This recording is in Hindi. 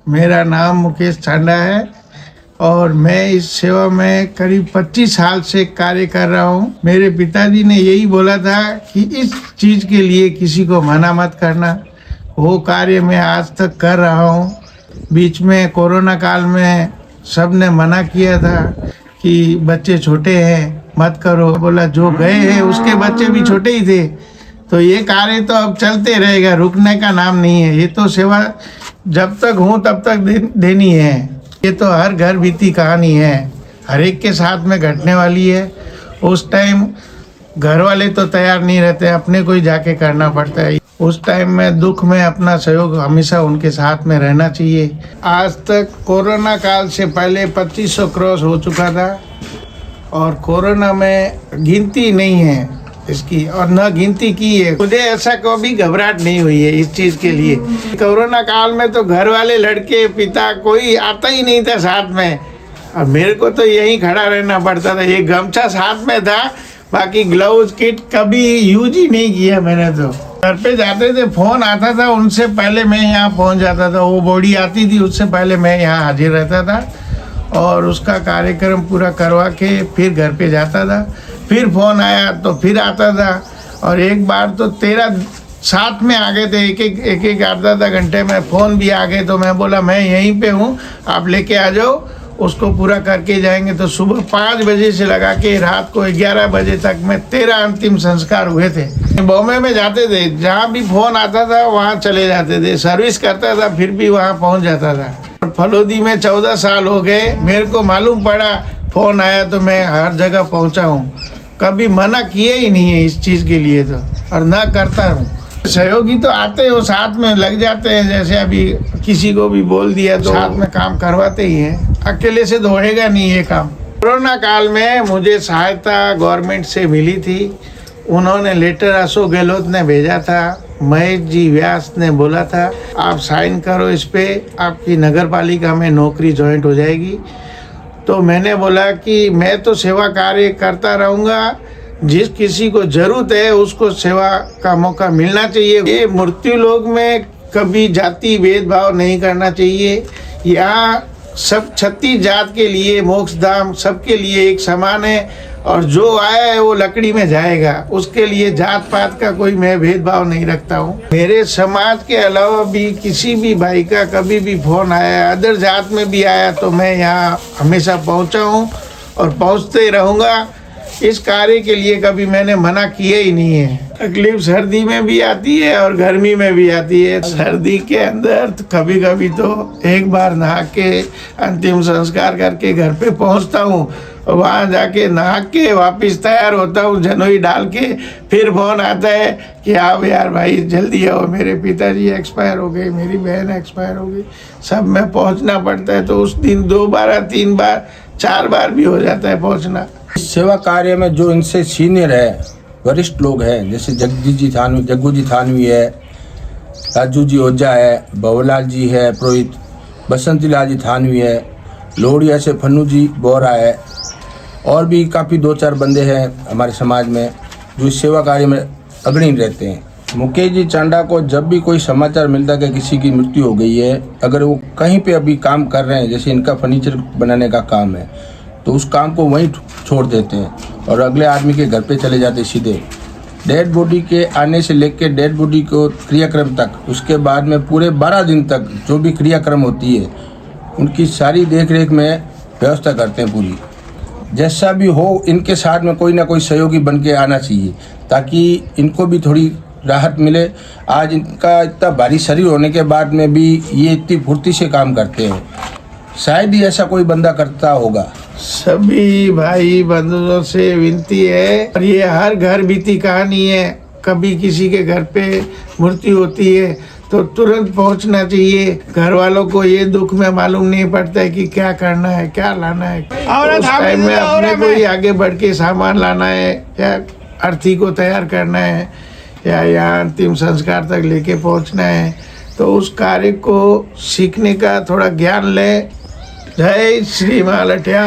मेरा नाम मुकेश चांडा है और मैं इस सेवा में करीब 25 साल से कार्य कर रहा हूँ। मेरे पिताजी ने यही बोला था कि इस चीज़ के लिए किसी को मना मत करना। वो कार्य मैं आज तक कर रहा हूँ। बीच में कोरोना काल में सब ने मना किया था कि बच्चे छोटे हैं मत करो। बोला जो गए हैं उसके बच्चे भी छोटे ही थे, तो ये कार्य तो अब चलते रहेगा, रुकने का नाम नहीं है। ये तो सेवा जब तक हूँ तब तक देनी है। ये तो हर घर बीती कहानी है, हर एक के साथ में घटने वाली है। उस टाइम घर वाले तो तैयार नहीं रहते, अपने को ही जाके करना पड़ता है। उस टाइम में दुख में अपना सहयोग हमेशा उनके साथ में रहना चाहिए। आज तक कोरोना काल से पहले 2500 क्रॉस हो चुका था और कोरोना में गिनती नहीं है इसकी और न गिनती की है। मुझे ऐसा कभी घबराहट नहीं हुई है इस चीज़ के लिए। कोरोना काल में तो घर वाले, लड़के, पिता कोई आता ही नहीं था साथ में और मेरे को तो यहीं खड़ा रहना पड़ता था। ये गमछा साथ में था, बाकी ग्लव्स किट कभी यूज ही नहीं किया मैंने। तो घर पे जाते थे, फोन आता था, उनसे पहले मैं यहाँ पहुँच जाता था। वो बॉडी आती थी उससे पहले मैं यहाँ हाजिर रहता था और उसका कार्यक्रम पूरा करवा के फिर घर पे जाता था। फिर फ़ोन आया तो फिर आता था और एक बार तो 13 साथ में आ गए थे। एक आधा घंटे में फ़ोन भी आ गए, तो मैं बोला मैं यहीं पे हूँ, आप लेके आ जाओ, उसको पूरा करके जाएंगे। तो सुबह 5 बजे से लगा के रात को 11 बजे तक में 13 अंतिम संस्कार हुए थे। बॉम्बे में जाते थे, जहाँ भी फ़ोन आता था वहाँ चले जाते थे। सर्विस करता था फिर भी वहाँ पहुँच जाता था। फलोदी में 14 साल हो गए, मेरे को मालूम पड़ा फ़ोन आया तो मैं हर जगह पहुँचा हूँ। कभी मना किए ही नहीं है इस चीज़ के लिए तो, और ना करता हूँ। सहयोगी तो आते हो, साथ में लग जाते हैं। जैसे अभी किसी को भी बोल दिया तो साथ में काम करवाते ही हैं। अकेले से तो होएगा नहीं ये काम। कोरोना काल में मुझे सहायता गवर्नमेंट से मिली थी। उन्होंने लेटर अशोक गहलोत ने भेजा था, महेश जी व्यास ने बोला था आप साइन करो इस पर, आपकी नगर पालिका में नौकरी ज्वाइंट हो जाएगी। तो मैंने बोला कि मैं तो सेवा कार्य करता रहूँगा, जिस किसी को ज़रूरत है उसको सेवा का मौका मिलना चाहिए। ये मृत्यु लोक में कभी जाति भेदभाव नहीं करना चाहिए। यहाँ सब 36 जात के लिए मोक्ष धाम सबके लिए एक समान है और जो आया है वो लकड़ी में जाएगा। उसके लिए जात पात का कोई मैं भेदभाव नहीं रखता हूँ। मेरे समाज के अलावा भी किसी भी भाई का कभी भी फ़ोन आया, अदर जात में भी आया, तो मैं यहाँ हमेशा पहुँचा हूँ और पहुँचते रहूँगा। इस कार्य के लिए कभी मैंने मना किया ही नहीं है। तकलीफ सर्दी में भी आती है और गर्मी में भी आती है। सर्दी के अंदर तो कभी कभी तो एक बार नहा के अंतिम संस्कार करके घर पे पहुंचता हूँ, वहाँ जाके नहा के वापस तैयार होता हूँ जनोई डाल के। फिर फोन आता है कि आओ यार भाई जल्दी आओ, मेरे पिताजी एक्सपायर हो गए, मेरी बहन एक्सपायर हो गई, सब में पहुँचना पड़ता है। तो उस दिन 2 बार 3 बार 4 बार भी हो जाता है पहुँचना। सेवा कार्य में जो इनसे सीनियर है, वरिष्ठ लोग हैं, जैसे जग्गू जी थानवी है, राजू जी ओझा है, भवलाल जी है पुरोहित, बसंती लाल जी थानवी है, लोहड़िया से फन्नू जी बोरा है, और भी काफ़ी 2-4 बंदे हैं हमारे समाज में जो इस सेवा कार्य में अग्रणी रहते हैं। मुकेश जी चांडा को जब भी कोई समाचार मिलता है कि किसी की मृत्यु हो गई है, अगर वो कहीं पे अभी काम कर रहे हैं, जैसे इनका फर्नीचर बनाने का काम है, तो उस काम को वहीं छोड़ देते हैं और अगले आदमी के घर पे चले जाते सीधे। डेड बॉडी के आने से लेकर डेड बॉडी को क्रियाक्रम तक, उसके बाद में पूरे 12 दिन तक जो भी क्रियाक्रम होती है उनकी सारी देख रेख में व्यवस्था करते हैं पूरी। जैसा भी हो इनके साथ में कोई ना कोई सहयोगी बन के आना चाहिए ताकि इनको भी थोड़ी राहत मिले। आज इनका इतना भारी शरीर होने के बाद में भी ये इतनी फुर्ती से काम करते हैं, शायद ही ऐसा कोई बंदा करता होगा। सभी भाई बंधुओं से विनती है, और ये हर घर बीती कहानी है। कभी किसी के घर पे मृत्यु होती है तो तुरंत पहुंचना चाहिए। घर वालों को ये दुख में मालूम नहीं पड़ता है कि क्या करना है, क्या लाना है। उस टाइम में अपने को ही आगे बढ़ के सामान लाना है या अर्थी को तैयार करना है या यहाँ अंतिम संस्कार तक लेके पहुंचना है। तो उस कार्य को सीखने का थोड़ा ज्ञान ले। जय श्री महालठिया।